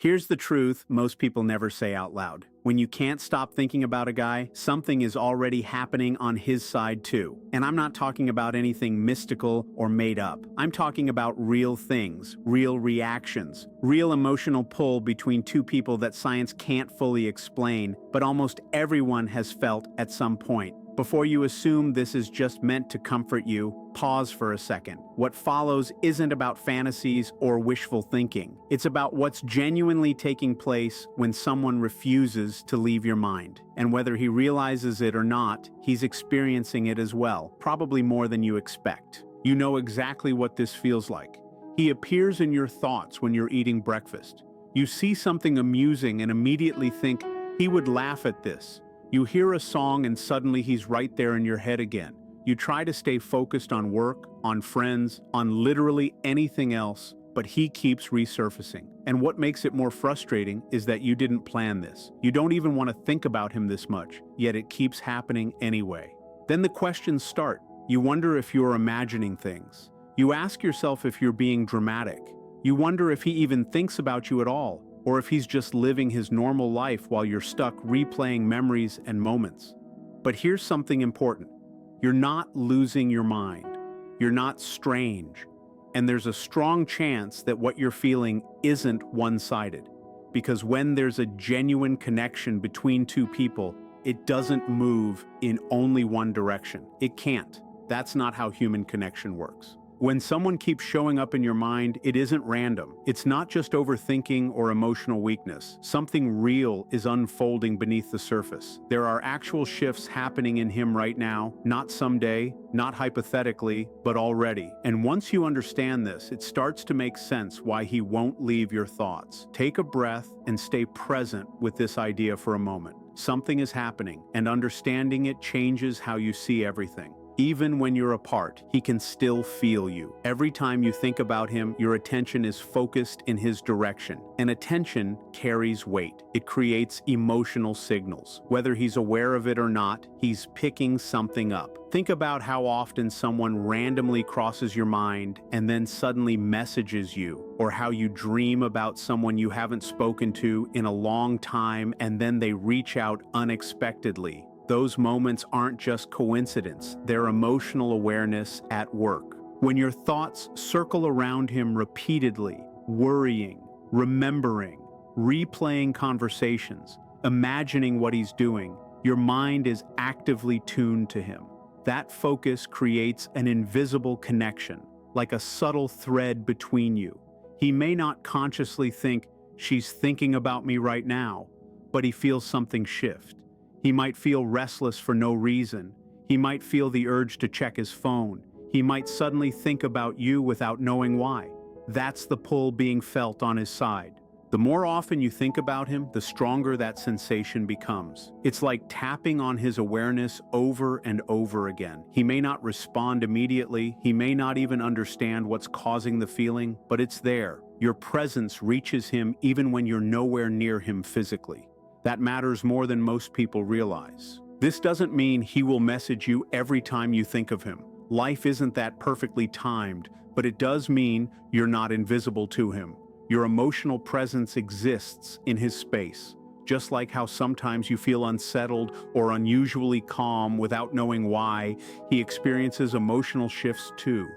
Here's the truth most people never say out loud. When you can't stop thinking about a guy, something is already happening on his side too. And I'm not talking about anything mystical or made up. I'm talking about real things, real reactions, real emotional pull between two people that science can't fully explain, but almost everyone has felt at some point. Before you assume this is just meant to comfort you, pause for a second. What follows isn't about fantasies or wishful thinking. It's about what's genuinely taking place when someone refuses to leave your mind. And whether he realizes it or not, he's experiencing it as well, probably more than you expect. You know exactly what this feels like. He appears in your thoughts when you're eating breakfast. You see something amusing and immediately think, he would laugh at this. You hear a song and suddenly he's right there in your head again. You try to stay focused on work, on friends, on literally anything else, but he keeps resurfacing. And what makes it more frustrating is that you didn't plan this. You don't even want to think about him this much, yet it keeps happening anyway. Then the questions start. You wonder if you're imagining things. You ask yourself if you're being dramatic. You wonder if he even thinks about you at all, or if he's just living his normal life while you're stuck replaying memories and moments. But here's something important. You're not losing your mind. You're not strange. And there's a strong chance that what you're feeling isn't one-sided. Because when there's a genuine connection between two people, it doesn't move in only one direction. It can't. That's not how human connection works. When someone keeps showing up in your mind, it isn't random. It's not just overthinking or emotional weakness. Something real is unfolding beneath the surface. There are actual shifts happening in him right now, not someday, not hypothetically, but already. And once you understand this, it starts to make sense why he won't leave your thoughts. Take a breath and stay present with this idea for a moment. Something is happening, and understanding it changes how you see everything. Even when you're apart, he can still feel you. Every time you think about him, your attention is focused in his direction. And attention carries weight. It creates emotional signals. Whether he's aware of it or not, he's picking something up. Think about how often someone randomly crosses your mind and then suddenly messages you, or how you dream about someone you haven't spoken to in a long time and then they reach out unexpectedly. Those moments aren't just coincidence, they're emotional awareness at work. When your thoughts circle around him repeatedly, worrying, remembering, replaying conversations, imagining what he's doing, your mind is actively tuned to him. That focus creates an invisible connection, like a subtle thread between you. He may not consciously think, she's thinking about me right now, but he feels something shift. He might feel restless for no reason. He might feel the urge to check his phone. He might suddenly think about you without knowing why. That's the pull being felt on his side. The more often you think about him, the stronger that sensation becomes. It's like tapping on his awareness over and over again. He may not respond immediately. He may not even understand what's causing the feeling, but it's there. Your presence reaches him even when you're nowhere near him physically. That matters more than most people realize. This doesn't mean he will message you every time you think of him. Life isn't that perfectly timed, but it does mean you're not invisible to him. Your emotional presence exists in his space, just like how sometimes you feel unsettled or unusually calm without knowing why. He experiences emotional shifts too.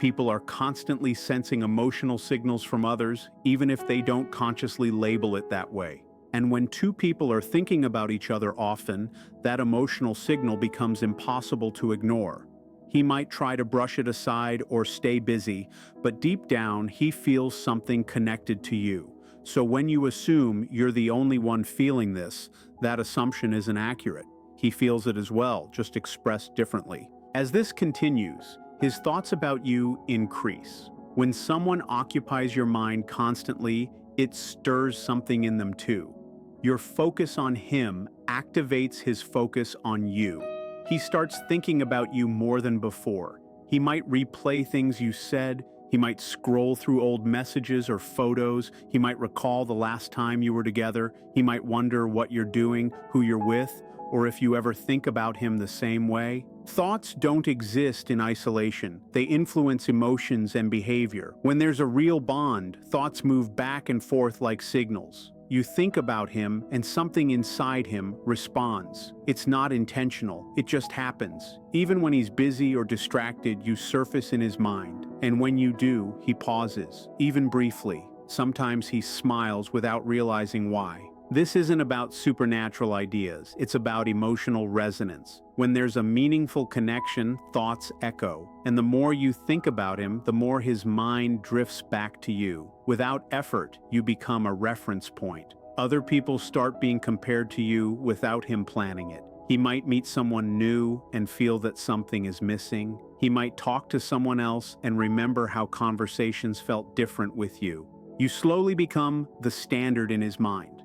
People are constantly sensing emotional signals from others, even if they don't consciously label it that way. And when two people are thinking about each other often, that emotional signal becomes impossible to ignore. He might try to brush it aside or stay busy, but deep down he feels something connected to you. So when you assume you're the only one feeling this, that assumption isn't accurate. He feels it as well, just expressed differently. As this continues, his thoughts about you increase. When someone occupies your mind constantly, it stirs something in them too. Your focus on him activates his focus on you. He starts thinking about you more than before. He might replay things you said. He might scroll through old messages or photos. He might recall the last time you were together. He might wonder what you're doing, who you're with, or if you ever think about him the same way. Thoughts don't exist in isolation. They influence emotions and behavior. When there's a real bond, thoughts move back and forth like signals. You think about him, and something inside him responds. It's not intentional, it just happens. Even when he's busy or distracted, you surface in his mind. And when you do, he pauses, even briefly. Sometimes he smiles without realizing why. This isn't about supernatural ideas, it's about emotional resonance. When there's a meaningful connection, thoughts echo. And the more you think about him, the more his mind drifts back to you. Without effort, you become a reference point. Other people start being compared to you without him planning it. He might meet someone new and feel that something is missing. He might talk to someone else and remember how conversations felt different with you. You slowly become the standard in his mind.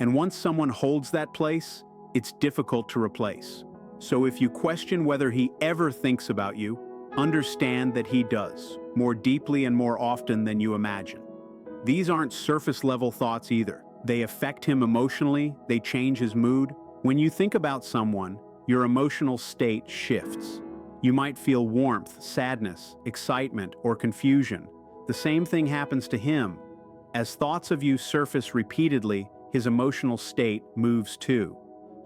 And once someone holds that place, it's difficult to replace. So if you question whether he ever thinks about you, understand that he does, more deeply and more often than you imagine. These aren't surface-level thoughts either. They affect him emotionally, they change his mood. When you think about someone, your emotional state shifts. You might feel warmth, sadness, excitement, or confusion. The same thing happens to him. As thoughts of you surface repeatedly, his emotional state moves too.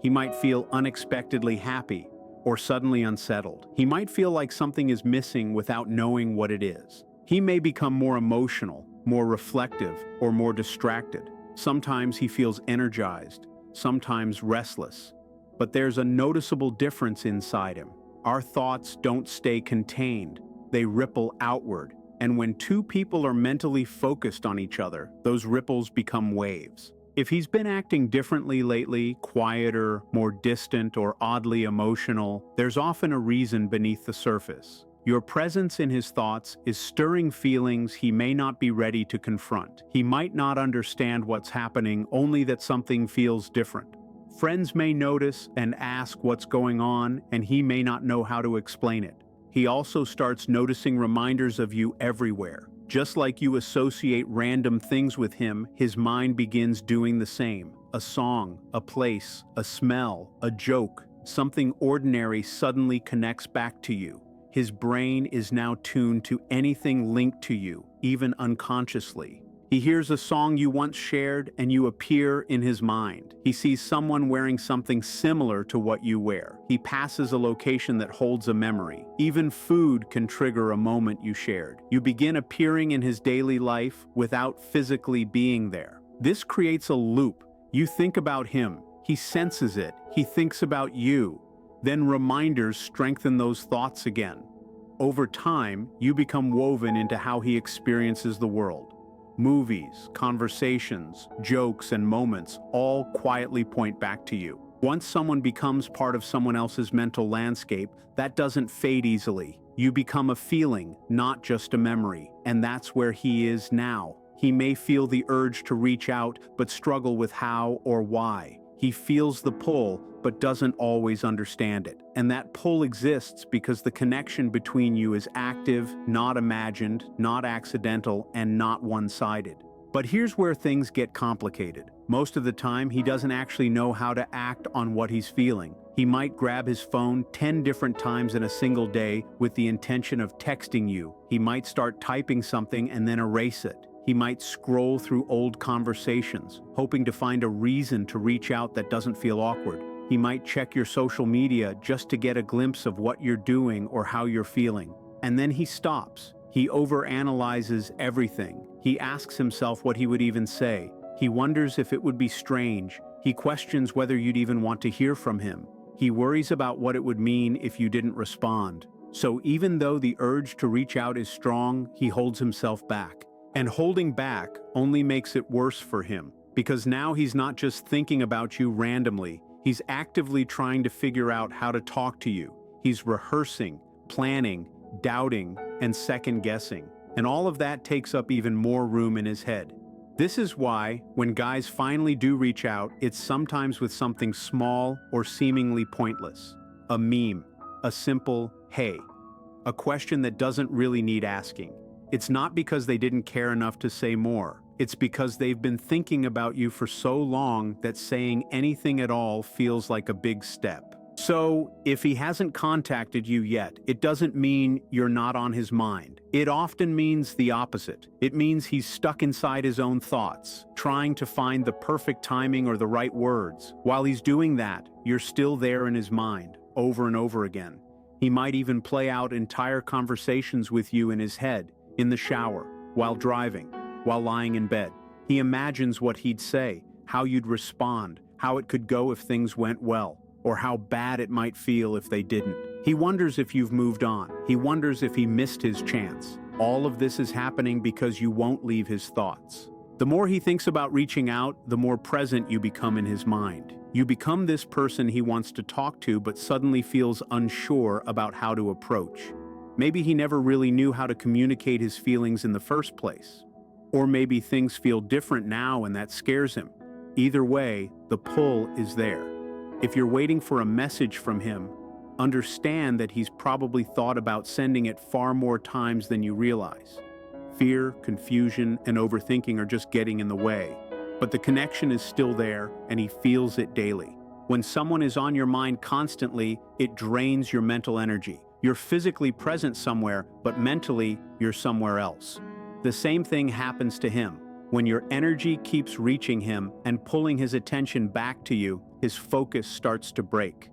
He might feel unexpectedly happy or suddenly unsettled. He might feel like something is missing without knowing what it is. He may become more emotional, more reflective, or more distracted. Sometimes he feels energized, sometimes restless. But there's a noticeable difference inside him. Our thoughts don't stay contained, they ripple outward. And when two people are mentally focused on each other, those ripples become waves. If he's been acting differently lately, quieter, more distant, or oddly emotional, there's often a reason beneath the surface. Your presence in his thoughts is stirring feelings he may not be ready to confront. He might not understand what's happening, only that something feels different. Friends may notice and ask what's going on, and he may not know how to explain it. He also starts noticing reminders of you everywhere. Just like you associate random things with him, his mind begins doing the same. A song, a place, a smell, a joke, something ordinary suddenly connects back to you. His brain is now tuned to anything linked to you, even unconsciously. He hears a song you once shared and you appear in his mind. He sees someone wearing something similar to what you wear. He passes a location that holds a memory. Even food can trigger a moment you shared. You begin appearing in his daily life without physically being there. This creates a loop. You think about him. He senses it. He thinks about you. Then reminders strengthen those thoughts again. Over time, you become woven into how he experiences the world. Movies, conversations, jokes, and moments all quietly point back to you. Once someone becomes part of someone else's mental landscape, that doesn't fade easily. You become a feeling, not just a memory. And that's where he is now. He may feel the urge to reach out, but struggle with how or why. He feels the pull, but doesn't always understand it. And that pull exists because the connection between you is active, not imagined, not accidental, and not one-sided. But here's where things get complicated. Most of the time, he doesn't actually know how to act on what he's feeling. He might grab his phone 10 different times in a single day with the intention of texting you. He might start typing something and then erase it. He might scroll through old conversations, hoping to find a reason to reach out that doesn't feel awkward. He might check your social media just to get a glimpse of what you're doing or how you're feeling. And then he stops. He overanalyzes everything. He asks himself what he would even say. He wonders if it would be strange. He questions whether you'd even want to hear from him. He worries about what it would mean if you didn't respond. So even though the urge to reach out is strong, he holds himself back. And holding back only makes it worse for him, because now he's not just thinking about you randomly, he's actively trying to figure out how to talk to you. He's rehearsing, planning, doubting, and second-guessing. And all of that takes up even more room in his head. This is why, when guys finally do reach out, it's sometimes with something small or seemingly pointless. A meme, a simple, "Hey," a question that doesn't really need asking. It's not because they didn't care enough to say more. It's because they've been thinking about you for so long that saying anything at all feels like a big step. So, if he hasn't contacted you yet, it doesn't mean you're not on his mind. It often means the opposite. It means he's stuck inside his own thoughts, trying to find the perfect timing or the right words. While he's doing that, you're still there in his mind, over and over again. He might even play out entire conversations with you in his head, in the shower, while driving, while lying in bed. He imagines what he'd say, how you'd respond, how it could go if things went well, or how bad it might feel if they didn't. He wonders if you've moved on. He wonders if he missed his chance. All of this is happening because you won't leave his thoughts. The more he thinks about reaching out, the more present you become in his mind. You become this person he wants to talk to but suddenly feels unsure about how to approach. Maybe he never really knew how to communicate his feelings in the first place. Or maybe things feel different now and that scares him. Either way, the pull is there. If you're waiting for a message from him, understand that he's probably thought about sending it far more times than you realize. Fear, confusion, and overthinking are just getting in the way. But the connection is still there, and he feels it daily. When someone is on your mind constantly, it drains your mental energy. You're physically present somewhere, but mentally, you're somewhere else. The same thing happens to him. When your energy keeps reaching him and pulling his attention back to you, his focus starts to break.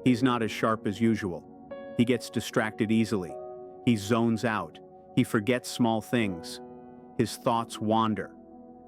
He's not as sharp as usual. He gets distracted easily. He zones out. He forgets small things. His thoughts wander.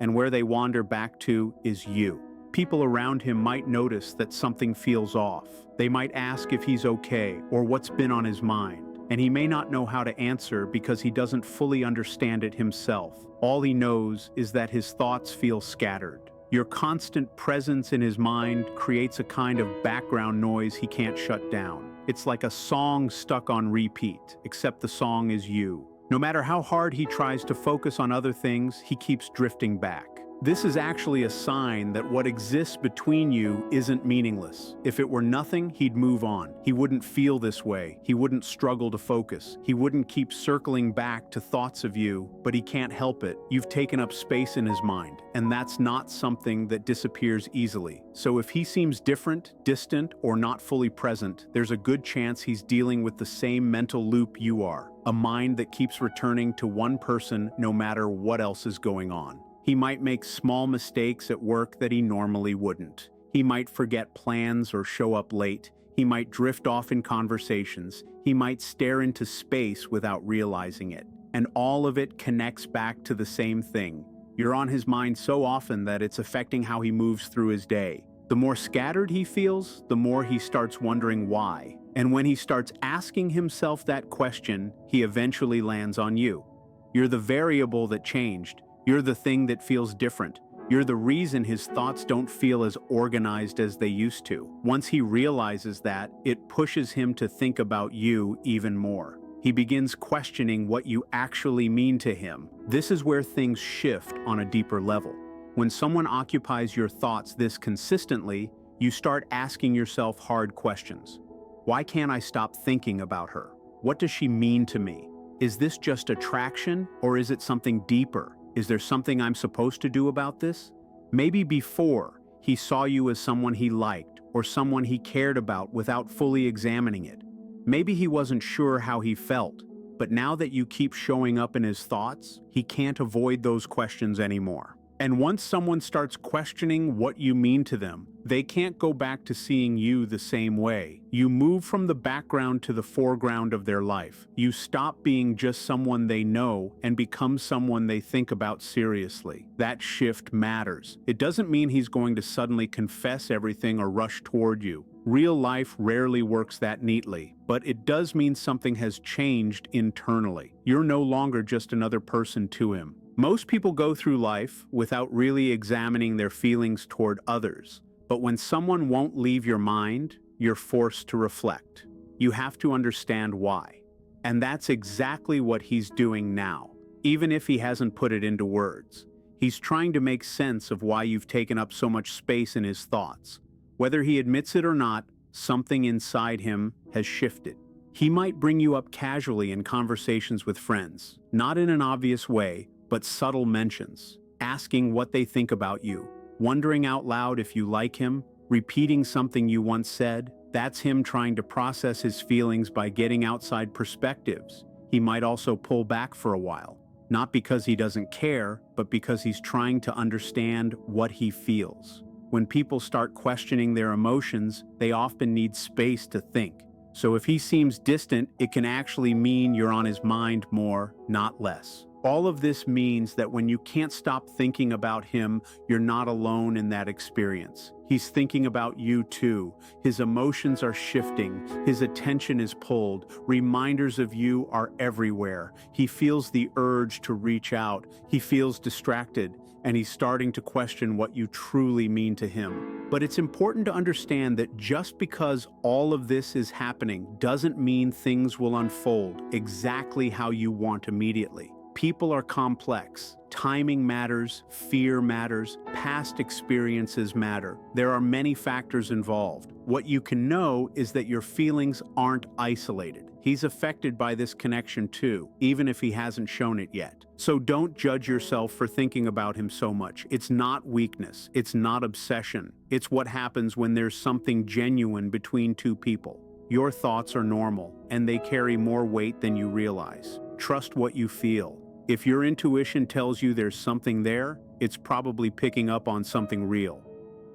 And where they wander back to is you. People around him might notice that something feels off. They might ask if he's okay or what's been on his mind. And he may not know how to answer because he doesn't fully understand it himself. All he knows is that his thoughts feel scattered. Your constant presence in his mind creates a kind of background noise he can't shut down. It's like a song stuck on repeat, except the song is you. No matter how hard he tries to focus on other things, he keeps drifting back. This is actually a sign that what exists between you isn't meaningless. If it were nothing, he'd move on. He wouldn't feel this way. He wouldn't struggle to focus. He wouldn't keep circling back to thoughts of you, but he can't help it. You've taken up space in his mind, and that's not something that disappears easily. So if he seems different, distant, or not fully present, there's a good chance he's dealing with the same mental loop you are. A mind that keeps returning to one person no matter what else is going on. He might make small mistakes at work that he normally wouldn't. He might forget plans or show up late. He might drift off in conversations. He might stare into space without realizing it. And all of it connects back to the same thing. You're on his mind so often that it's affecting how he moves through his day. The more scattered he feels, the more he starts wondering why. And when he starts asking himself that question, he eventually lands on you. You're the variable that changed. You're the thing that feels different. You're the reason his thoughts don't feel as organized as they used to. Once he realizes that, it pushes him to think about you even more. He begins questioning what you actually mean to him. This is where things shift on a deeper level. When someone occupies your thoughts this consistently, you start asking yourself hard questions. Why can't I stop thinking about her? What does she mean to me? Is this just attraction, or is it something deeper? Is there something I'm supposed to do about this? Maybe before, he saw you as someone he liked or someone he cared about without fully examining it. Maybe he wasn't sure how he felt, but now that you keep showing up in his thoughts, he can't avoid those questions anymore. And once someone starts questioning what you mean to them, they can't go back to seeing you the same way. You move from the background to the foreground of their life. You stop being just someone they know and become someone they think about seriously. That shift matters. It doesn't mean he's going to suddenly confess everything or rush toward you. Real life rarely works that neatly, but it does mean something has changed internally. You're no longer just another person to him. Most people go through life without really examining their feelings toward others. But when someone won't leave your mind, you're forced to reflect. You have to understand why. And that's exactly what he's doing now, even if he hasn't put it into words. He's trying to make sense of why you've taken up so much space in his thoughts. Whether he admits it or not, something inside him has shifted. He might bring you up casually in conversations with friends, not in an obvious way, but subtle mentions. asking what they think about you, wondering out loud if you like him, repeating something you once said. That's him trying to process his feelings by getting outside perspectives. He might also pull back for a while, not because he doesn't care, but because he's trying to understand what he feels. When people start questioning their emotions, they often need space to think. So if he seems distant, it can actually mean you're on his mind more, not less. All of this means that when you can't stop thinking about him, you're not alone in that experience. He's thinking about you too. His emotions are shifting. His attention is pulled. Reminders of you are everywhere. He feels the urge to reach out. He feels distracted, and he's starting to question what you truly mean to him. But it's important to understand that just because all of this is happening doesn't mean things will unfold exactly how you want immediately. People are complex. Timing matters, fear matters, past experiences matter. There are many factors involved. What you can know is that your feelings aren't isolated. He's affected by this connection too, even if he hasn't shown it yet. So don't judge yourself for thinking about him so much. It's not weakness. It's not obsession. It's what happens when there's something genuine between two people. Your thoughts are normal, and they carry more weight than you realize. Trust what you feel. If your intuition tells you there's something there, it's probably picking up on something real.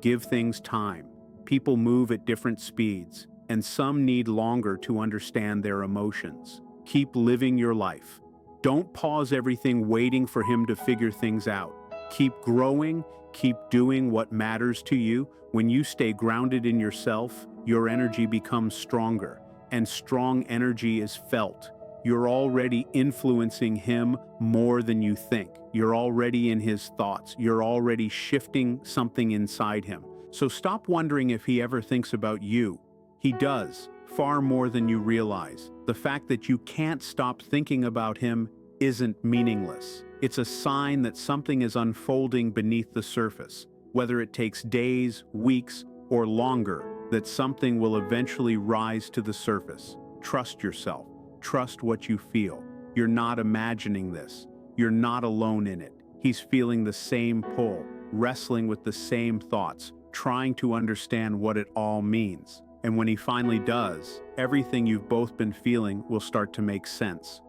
Give things time. People move at different speeds, and some need longer to understand their emotions. Keep living your life. Don't pause everything waiting for him to figure things out. Keep growing, keep doing what matters to you. When you stay grounded in yourself, your energy becomes stronger, and strong energy is felt. You're already influencing him more than you think. You're already in his thoughts. You're already shifting something inside him. So stop wondering if he ever thinks about you. He does, far more than you realize. The fact that you can't stop thinking about him isn't meaningless. It's a sign that something is unfolding beneath the surface. Whether it takes days, weeks, or longer, that something will eventually rise to the surface. Trust yourself. Trust what you feel. You're not imagining this. You're not alone in it. He's feeling the same pull, wrestling with the same thoughts, trying to understand what it all means. And when he finally does, everything you've both been feeling will start to make sense.